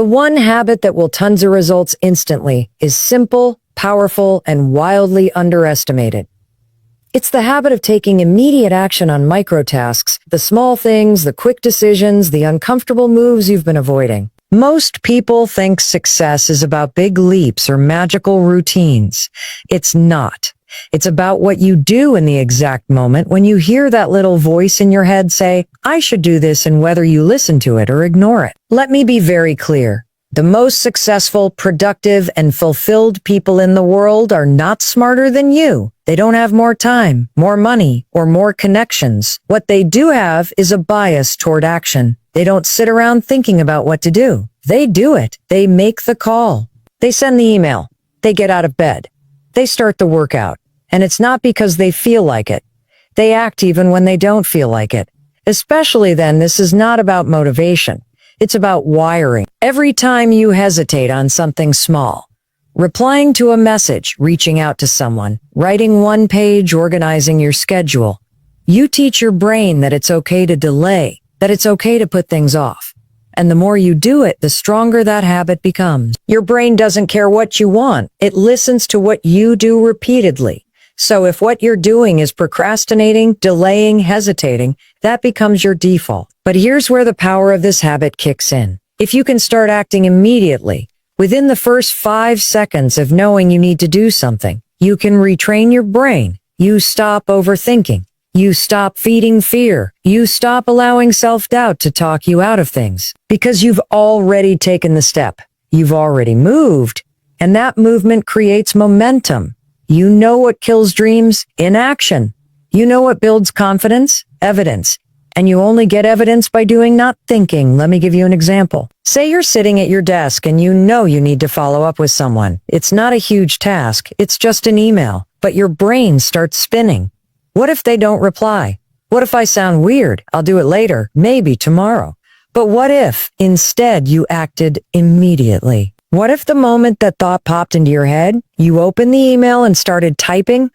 The one habit that will tons of results instantly is simple, powerful, and wildly underestimated. It's the habit of taking immediate action on microtasks, the small things, the quick decisions, the uncomfortable moves you've been avoiding. Most people think success is about big leaps or magical routines. It's not. It's about what you do in the exact moment when you hear that little voice in your head say, I should do this, and whether you listen to it or ignore it. Let me be very clear. The most successful, productive, and fulfilled people in the world are not smarter than you. They don't have more time, more money, or more connections. What they do have is a bias toward action. They don't sit around thinking about what to do. They do it. They make the call. They send the email. They get out of bed. They start the workout. And it's not because they feel like it. They act even when they don't feel like it. Especially then, this is not about motivation. It's about wiring. Every time you hesitate on something small, replying to a message, reaching out to someone, writing one page, organizing your schedule, you teach your brain that it's okay to delay, that it's okay to put things off. And the more you do it, the stronger that habit becomes. Your brain doesn't care what you want. It listens to what you do repeatedly. So if what you're doing is procrastinating, delaying, hesitating, that becomes your default. But here's where the power of this habit kicks in. If you can start acting immediately, within the first 5 seconds of knowing you need to do something, you can retrain your brain. You stop overthinking. You stop feeding fear. You stop allowing self-doubt to talk you out of things. Because you've already taken the step. You've already moved. And that movement creates momentum. You know what kills dreams? Inaction. You know what builds confidence? Evidence. And you only get evidence by doing, not thinking. Let me give you an example. Say you're sitting at your desk and you know you need to follow up with someone. It's not a huge task. It's just an email. But your brain starts spinning. What if they don't reply? What if I sound weird? I'll do it later, maybe tomorrow. But what if instead you acted immediately? What if the moment that thought popped into your head, you opened the email and started typing?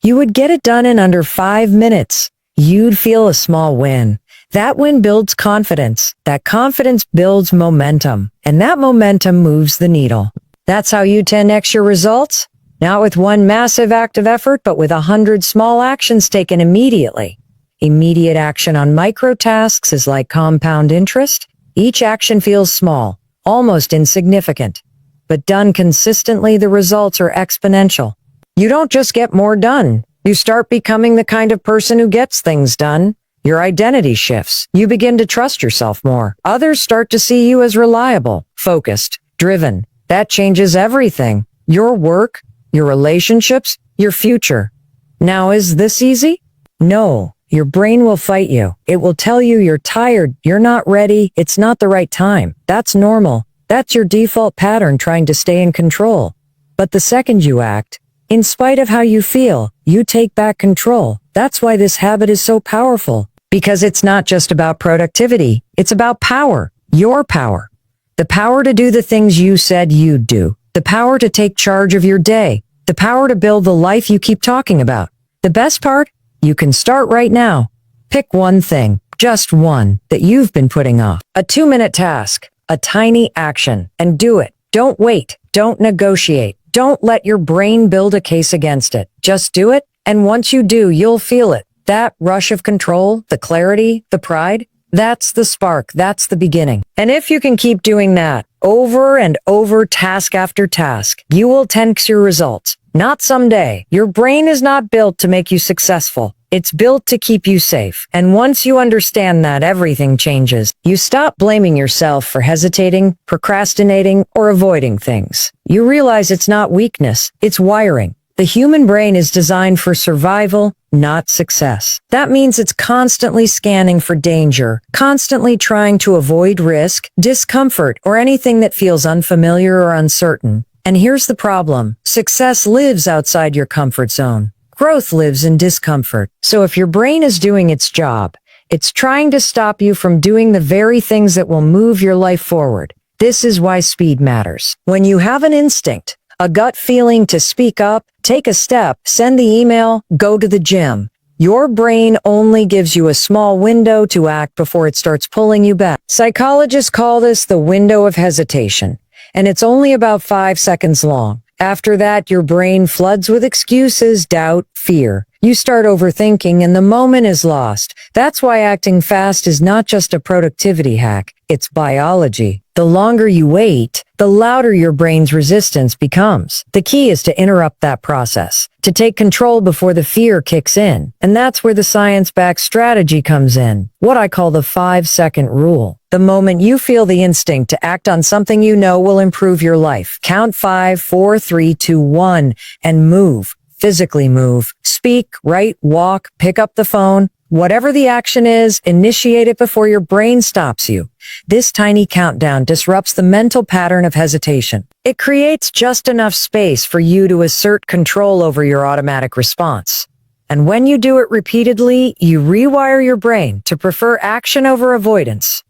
You would get it done in under 5 minutes. You'd feel a small win. That win builds confidence. That confidence builds momentum. And that momentum moves the needle. That's how you 10x your results. Not with one massive act of effort, but with 100 small actions taken immediately. Immediate action on micro tasks is like compound interest. Each action feels small, almost insignificant. But done consistently, the results are exponential. You don't just get more done. You start becoming the kind of person who gets things done. Your identity shifts. You begin to trust yourself more. Others start to see you as reliable, focused, driven. That changes everything. Your work, your relationships, your future. Now, is this easy? No. Your brain will fight you. It will tell you you're tired, you're not ready, it's not the right time. That's normal. That's your default pattern trying to stay in control. But the second you act, in spite of how you feel, you take back control. That's why this habit is so powerful. Because it's not just about productivity. It's about power. Your power. The power to do the things you said you'd do. The power to take charge of your day. The power to build the life you keep talking about. The best part? You can start right now. Pick one thing, just one, that you've been putting off. A 2-minute task, a tiny action, and do it. Don't wait. Don't negotiate. Don't let your brain build a case against it. Just do it, and once you do, you'll feel it. That rush of control, the clarity, the pride, that's the spark. That's the beginning. And if you can keep doing that over and over, task after task, you will 10x your results. Not someday. Your brain is not built to make you successful. It's built to keep you safe. And once you understand that, everything changes. You stop blaming yourself for hesitating, procrastinating, or avoiding things. You realize it's not weakness, it's wiring. The human brain is designed for survival, not success. That means it's constantly scanning for danger, constantly trying to avoid risk, discomfort, or anything that feels unfamiliar or uncertain. And here's the problem. Success lives outside your comfort zone. Growth lives in discomfort. So if your brain is doing its job, it's trying to stop you from doing the very things that will move your life forward. This is why speed matters. When you have an instinct, a gut feeling to speak up, take a step, send the email, go to the gym, Your brain only gives you a small window to act before it starts pulling you back. Psychologists call this the window of hesitation, and it's only about 5 seconds long. After that, your brain floods with excuses, doubt, fear. You start overthinking and the moment is lost. That's why acting fast is not just a productivity hack, it's biology. The longer you wait, the louder your brain's resistance becomes. The key is to interrupt that process, to take control before the fear kicks in. And that's where the science-backed strategy comes in, what I call the 5-second rule. The moment you feel the instinct to act on something you know will improve your life, count 5, 4, 3, 2, 1, and move. Physically move. Speak, write, walk, pick up the phone. Whatever the action is, initiate it before your brain stops you. This tiny countdown disrupts the mental pattern of hesitation. It creates just enough space for you to assert control over your automatic response. And when you do it repeatedly, you rewire your brain to prefer action over avoidance.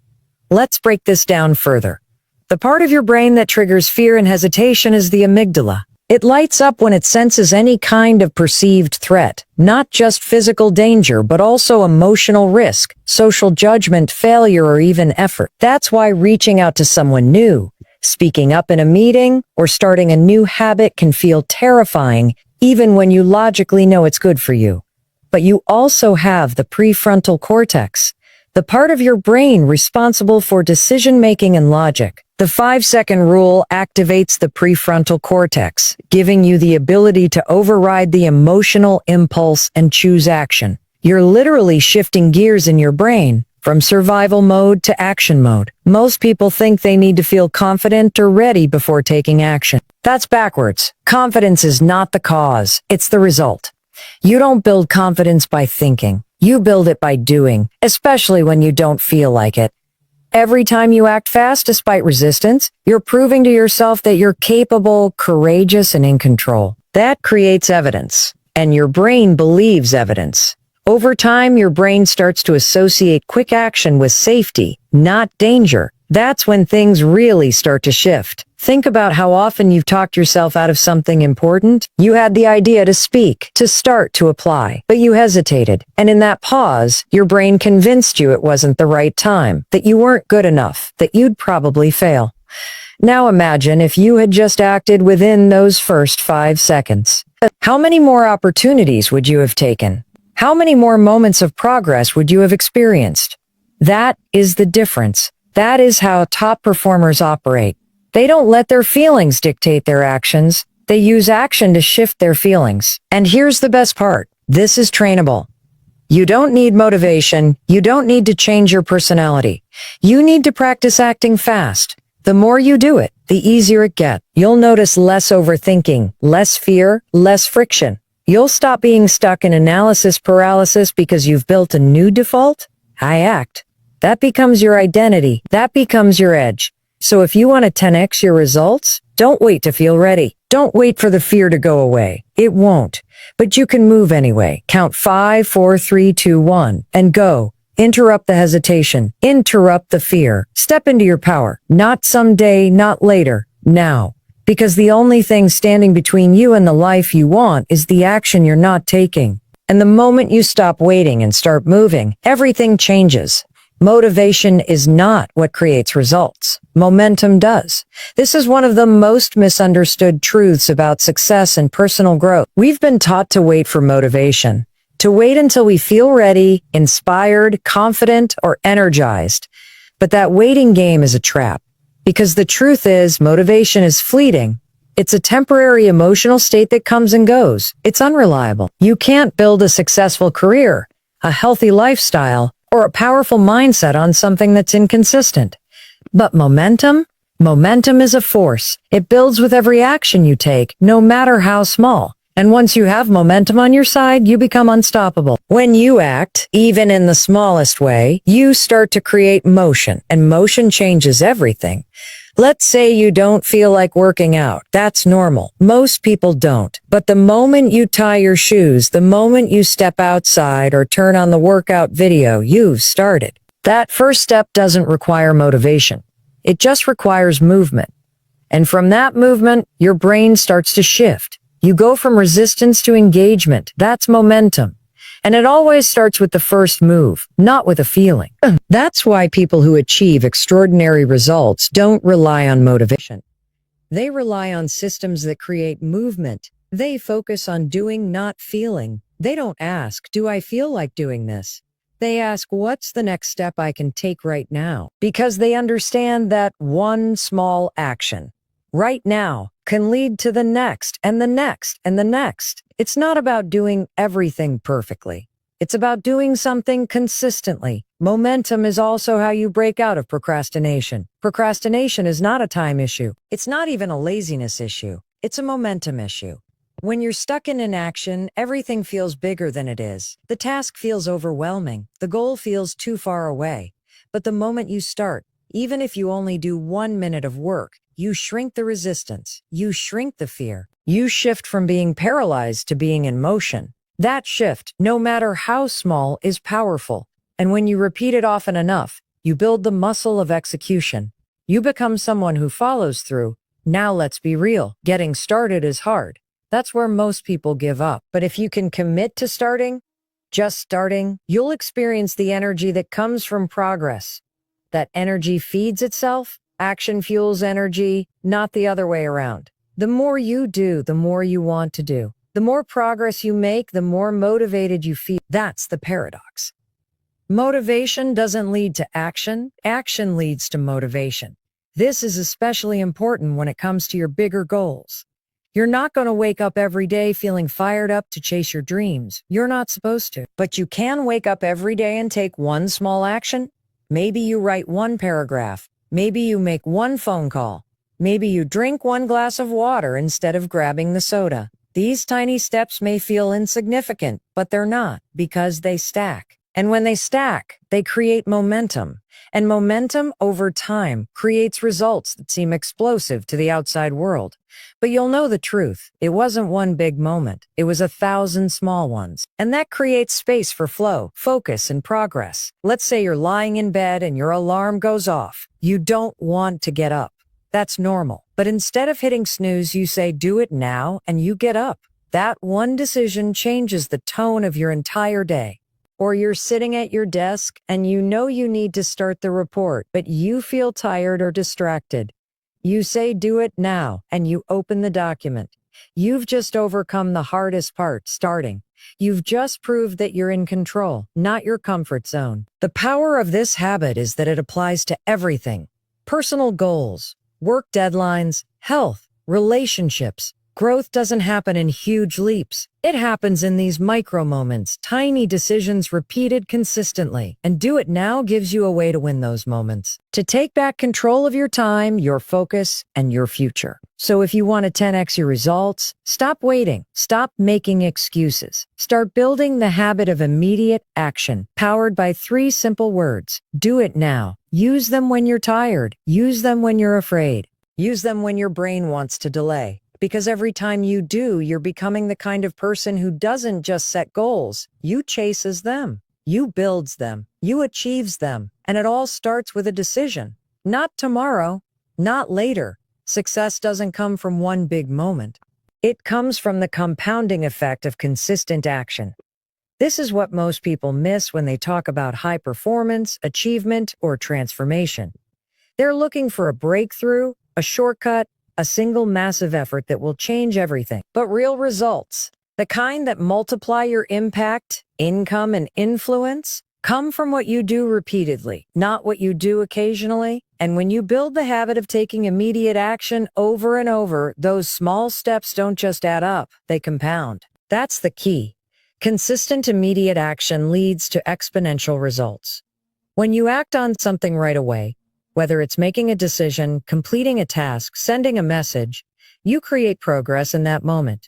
Let's break this down further. The part of your brain that triggers fear and hesitation is the amygdala. It lights up when it senses any kind of perceived threat, not just physical danger, but also emotional risk, social judgment, failure, or even effort. That's why reaching out to someone new, speaking up in a meeting, or starting a new habit can feel terrifying, even when you logically know it's good for you. But you also have the prefrontal cortex, the part of your brain responsible for decision-making and logic. The 5-second rule activates the prefrontal cortex, giving you the ability to override the emotional impulse and choose action. You're literally shifting gears in your brain from survival mode to action mode. Most people think they need to feel confident or ready before taking action. That's backwards. Confidence is not the cause, it's the result. You don't build confidence by thinking. You build it by doing, especially when you don't feel like it. Every time you act fast despite resistance, you're proving to yourself that you're capable, courageous, and in control. That creates evidence, and your brain believes evidence. Over time, your brain starts to associate quick action with safety, not danger. That's when things really start to shift. Think about how often you've talked yourself out of something important. You had the idea to speak, to start, to apply, but you hesitated. And in that pause, your brain convinced you it wasn't the right time, that you weren't good enough, that you'd probably fail. Now imagine if you had just acted within those first 5 seconds. How many more opportunities would you have taken? How many more moments of progress would you have experienced? That is the difference. That is how top performers operate. They don't let their feelings dictate their actions. They use action to shift their feelings. And here's the best part. This is trainable. You don't need motivation. You don't need to change your personality. You need to practice acting fast. The more you do it, the easier it gets. You'll notice less overthinking, less fear, less friction. You'll stop being stuck in analysis paralysis because you've built a new default. I act. That becomes your identity. That becomes your edge. So if you want to 10x your results, don't wait to feel ready. Don't wait for the fear to go away. It won't. But you can move anyway. Count 5, 4, 3, 2, 1, and go. Interrupt the hesitation. Interrupt the fear. Step into your power. Not someday, not later. Now. Because the only thing standing between you and the life you want is the action you're not taking. And the moment you stop waiting and start moving, everything changes. Motivation is not what creates results. Momentum does. This is one of the most misunderstood truths about success and personal growth. We've been taught to wait for motivation, to wait until we feel ready, inspired, confident, or energized. But that waiting game is a trap. Because the truth is, motivation is fleeting. It's a temporary emotional state that comes and goes. It's unreliable. You can't build a successful career, a healthy lifestyle, or a powerful mindset on something that's inconsistent. But momentum is a force. It builds with every action you take, no matter how small. And once you have momentum on your side, you become unstoppable. When you act, even in the smallest way, you start to create motion, and motion changes everything. Let's say you don't feel like working out. That's normal. Most people don't. But the moment you tie your shoes, the moment you step outside or turn on the workout video, you've started. That first step doesn't require motivation. It just requires movement. And from that movement, your brain starts to shift. You go from resistance to engagement. That's momentum. And it always starts with the first move, not with a feeling. That's why people who achieve extraordinary results don't rely on motivation. They rely on systems that create movement. They focus on doing, not feeling. They don't ask, do I feel like doing this? They ask, what's the next step I can take right now? Because they understand that one small action, right now, can lead to the next and the next and the next. It's not about doing everything perfectly. It's about doing something consistently. Momentum is also how you break out of procrastination. Procrastination is not a time issue. It's not even a laziness issue. It's a momentum issue. When you're stuck in inaction, everything feels bigger than it is. The task feels overwhelming. The goal feels too far away. But the moment you start, even if you only do 1 minute of work, you shrink the resistance. You shrink the fear. You shift from being paralyzed to being in motion. That shift, no matter how small, is powerful. And when you repeat it often enough, you build the muscle of execution. You become someone who follows through. Now let's be real. Getting started is hard. That's where most people give up. But if you can commit to starting, just starting, you'll experience the energy that comes from progress. That energy feeds itself. Action fuels energy, not the other way around. The more you do, the more you want to do. The more progress you make, the more motivated you feel. That's the paradox. Motivation doesn't lead to action. Action leads to motivation. This is especially important when it comes to your bigger goals. You're not going to wake up every day feeling fired up to chase your dreams. You're not supposed to. But you can wake up every day and take one small action. Maybe you write one paragraph. Maybe you make one phone call. Maybe you drink one glass of water instead of grabbing the soda. These tiny steps may feel insignificant, but they're not, because they stack. And when they stack, they create momentum. And momentum over time creates results that seem explosive to the outside world. But you'll know the truth. It wasn't one big moment. It was 1,000 small ones. And that creates space for flow, focus, and progress. Let's say you're lying in bed and your alarm goes off. You don't want to get up. That's normal. But instead of hitting snooze, you say, do it now, and you get up. That one decision changes the tone of your entire day. Or you're sitting at your desk and you know you need to start the report, but you feel tired or distracted. You say, do it now, and you open the document. You've just overcome the hardest part, starting. You've just proved that you're in control, not your comfort zone. The power of this habit is that it applies to everything. Personal goals, work deadlines, health, relationships. Growth doesn't happen in huge leaps. It happens in these micro moments, tiny decisions repeated consistently. And do it now gives you a way to win those moments, to take back control of your time, your focus, and your future. So if you want to 10x your results, stop waiting. Stop making excuses. Start building the habit of immediate action, powered by 3 simple words. Do it now. Use them when you're tired. Use them when you're afraid. Use them when your brain wants to delay. Because every time you do, you're becoming the kind of person who doesn't just set goals. You chases them. You builds them. You achieves them. And it all starts with a decision. Not tomorrow. Not later. Success doesn't come from one big moment. It comes from the compounding effect of consistent action. This is what most people miss when they talk about high performance, achievement, or transformation. They're looking for a breakthrough, a shortcut, a single massive effort that will change everything. But real results, the kind that multiply your impact, income, and influence, come from what you do repeatedly, not what you do occasionally. And when you build the habit of taking immediate action over and over, those small steps don't just add up, they compound. That's the key. Consistent immediate action leads to exponential results. When you act on something right away, whether it's making a decision, completing a task, sending a message, you create progress in that moment.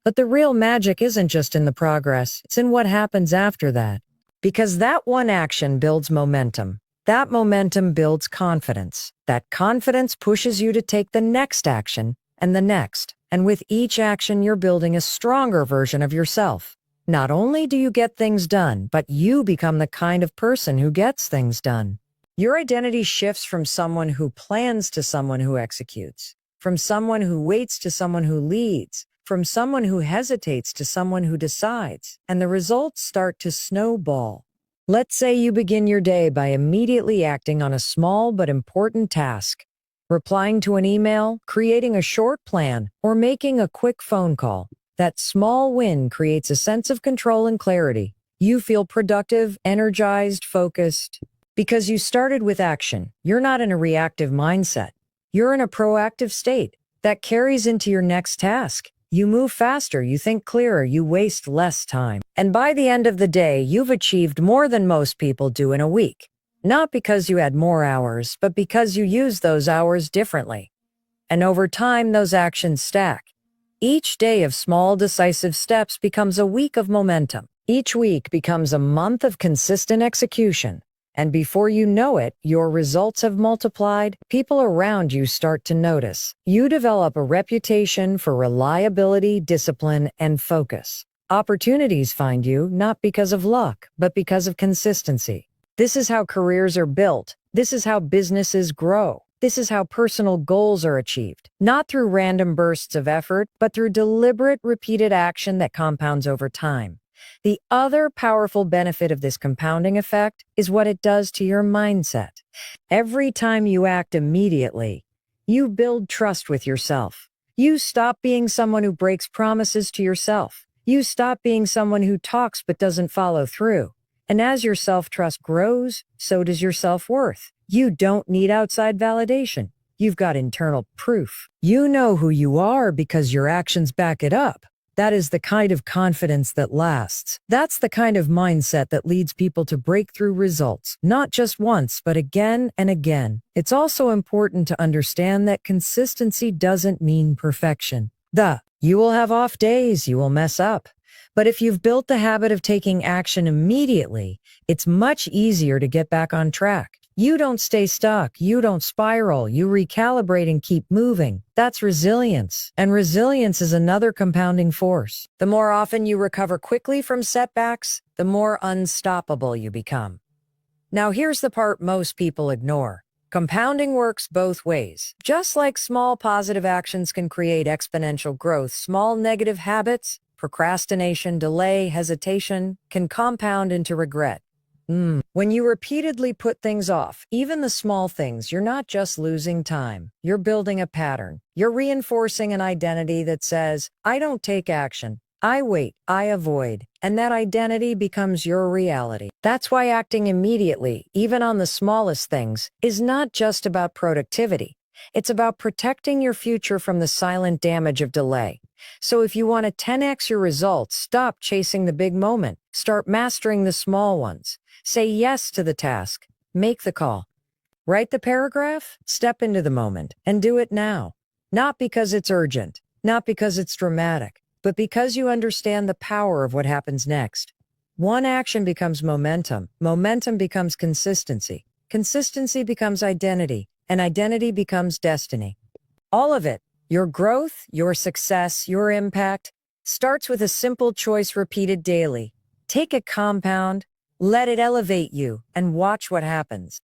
But the real magic isn't just in the progress, it's in what happens after that. Because that one action builds momentum. That momentum builds confidence. That confidence pushes you to take the next action and the next. And with each action, you're building a stronger version of yourself. Not only do you get things done, but you become the kind of person who gets things done. Your identity shifts from someone who plans to someone who executes, from someone who waits to someone who leads, from someone who hesitates to someone who decides, and the results start to snowball. Let's say you begin your day by immediately acting on a small but important task, replying to an email, creating a short plan, or making a quick phone call. That small win creates a sense of control and clarity. You feel productive, energized, focused. Because you started with action, you're not in a reactive mindset. You're in a proactive state that carries into your next task. You move faster, you think clearer, you waste less time. And by the end of the day, you've achieved more than most people do in a week. Not because you had more hours, but because you used those hours differently. And over time, those actions stack. Each day of small, decisive steps becomes a week of momentum. Each week becomes a month of consistent execution. And before you know it, your results have multiplied. People around you start to notice. You develop a reputation for reliability, discipline, and focus. Opportunities find you not because of luck, but because of consistency. This is how careers are built. This is how businesses grow. This is how personal goals are achieved. Not through random bursts of effort, but through deliberate, repeated action that compounds over time. The other powerful benefit of this compounding effect is what it does to your mindset. Every time you act immediately, you build trust with yourself. You stop being someone who breaks promises to yourself. You stop being someone who talks but doesn't follow through. And as your self-trust grows, so does your self-worth. You don't need outside validation. You've got internal proof. You know who you are because your actions back it up. That is the kind of confidence that lasts. That's the kind of mindset that leads people to breakthrough results, not just once, but again and again. It's also important to understand that consistency doesn't mean perfection. You will have off days, you will mess up. But if you've built the habit of taking action immediately, it's much easier to get back on track. You don't stay stuck. You don't spiral. You recalibrate and keep moving. That's resilience. And resilience is another compounding force. The more often you recover quickly from setbacks, the more unstoppable you become. Now here's the part most people ignore. Compounding works both ways. Just like small positive actions can create exponential growth, small negative habits, procrastination, delay, hesitation, can compound into regret. When you repeatedly put things off, even the small things, you're not just losing time. You're building a pattern. You're reinforcing an identity that says, I don't take action. I wait. I avoid. And that identity becomes your reality. That's why acting immediately, even on the smallest things, is not just about productivity. It's about protecting your future from the silent damage of delay. So if you want to 10x your results, stop chasing the big moment. Start mastering the small ones. Say yes to the task. Make the call. Write the paragraph. Step into the moment and do it now. Not because it's urgent, not because it's dramatic, but because you understand the power of what happens next. One action becomes momentum. Momentum becomes consistency. Consistency becomes identity, and identity becomes destiny. All of it, your growth, your success, your impact, starts with a simple choice repeated daily. Take a compound, let it elevate you, and watch what happens.